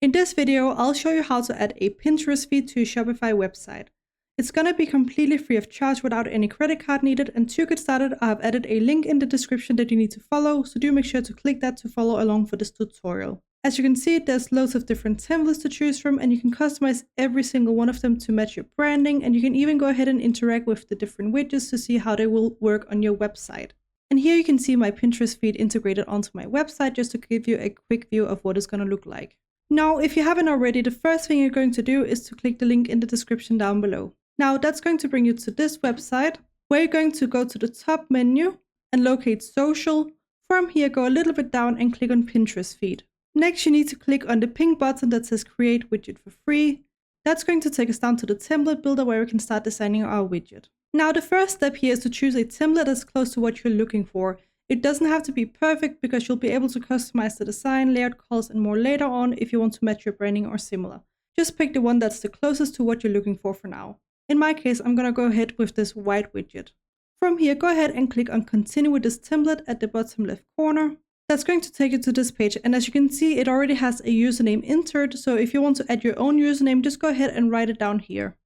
In this video, I'll show you how to add a Pinterest feed to your Shopify website. It's gonna be completely free of charge without any credit card needed, and to get started, I have added a link in the description that you need to follow, so do make sure to click that to follow along for this tutorial. As you can see, there's loads of different templates to choose from, and you can customize every single one of them to match your branding, and you can even go ahead and interact with the different widgets to see how they will work on your website. And here you can see my Pinterest feed integrated onto my website just to give you a quick view of what it's gonna look like. Now, if you haven't already, the first thing you're going to do is to click the link in the description down below. Now, that's going to bring you to this website, where you're going to go to the top menu and locate social. From here, go a little bit down and click on Pinterest feed. Next, you need to click on the pink button that says Create Widget for Free. That's going to take us down to the template builder where we can start designing our widget. Now, the first step here is to choose a template that's close to what you're looking for. It doesn't have to be perfect because you'll be able to customize the design, layout, colors, and more later on if you want to match your branding or similar. Just pick the one that's the closest to what you're looking for now. In my case, I'm gonna go ahead with this white widget. From here, go ahead and click on Continue with this template at the bottom left corner. That's going to take you to this page, and as you can see, it already has a username entered, so if you want to add your own username, just go ahead and write it down here.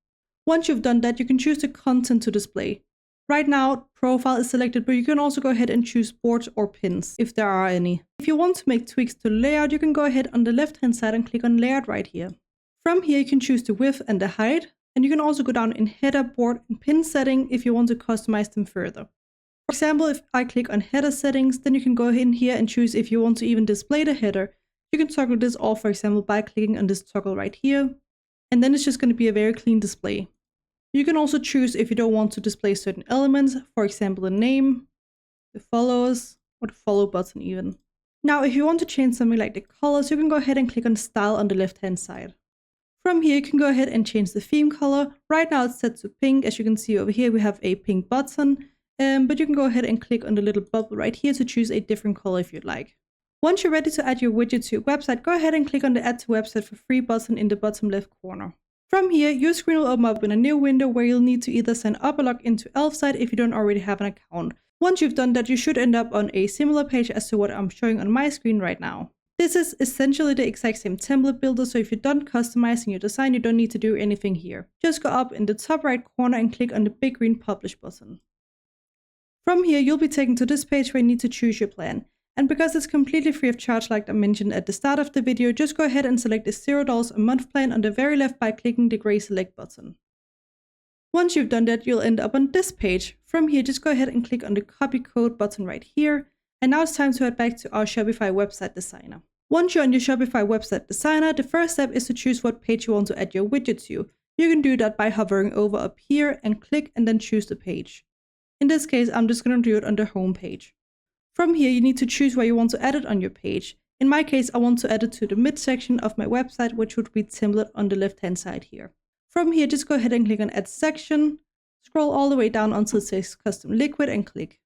Once you've done that, you can choose the content to display. Right now, profile is selected, but you can also go ahead and choose boards or pins, if there are any. If you want to make tweaks to the layout, you can go ahead on the left-hand side and click on Layout right here. From here, you can choose the width and the height, and you can also go down in Header, Board, and Pin setting if you want to customize them further. For example, if I click on Header settings, then you can go in here and choose if you want to even display the header. You can toggle this off, for example, by clicking on this toggle right here, and then it's just going to be a very clean display. You can also choose if you don't want to display certain elements, for example, the name, the followers, or the follow button even. Now, if you want to change something like the colors, you can go ahead and click on Style on the left-hand side. From here, you can go ahead and change the theme color. Right now, it's set to pink. As you can see over here, we have a pink button, but you can go ahead and click on the little bubble right here to choose a different color if you'd like. Once you're ready to add your widget to your website, go ahead and click on the Add to Website for Free button in the bottom left corner. From here, your screen will open up in a new window where you'll need to either sign up or log into Elfsight if you don't already have an account. Once you've done that, you should end up on a similar page as to what I'm showing on my screen right now. This is essentially the exact same template builder, so if you're done customizing your design, you don't need to do anything here. Just go up in the top right corner and click on the big green Publish button. From here, you'll be taken to this page where you need to choose your plan. And because it's completely free of charge like I mentioned at the start of the video, just go ahead and select the $0 a month plan on the very left by clicking the gray select button. Once you've done that, you'll end up on this page. From here, just go ahead and click on the copy code button right here. And now it's time to head back to our Shopify website designer. Once you're on your Shopify website designer, the first step is to choose what page you want to add your widget to. You can do that by hovering over up here and click and then choose the page. In this case, I'm just going to do it on the home page. From here, you need to choose where you want to add it on your page. In my case, I want to add it to the midsection of my website, which would be template on the left-hand side here. From here, just go ahead and click on Add Section, scroll all the way down until it says Custom Liquid and click.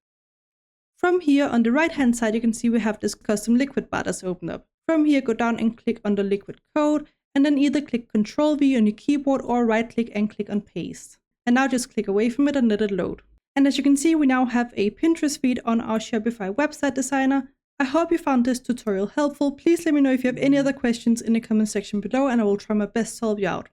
From here, on the right-hand side, you can see we have this Custom Liquid bar that's opened up. From here, go down and click on the liquid code, and then either click Ctrl-V on your keyboard or right-click and click on Paste. And now just click away from it and let it load. And as you can see, we now have a Pinterest feed on our Shopify website designer. I hope you found this tutorial helpful. Please let me know if you have any other questions in the comment section below, and I will try my best to help you out.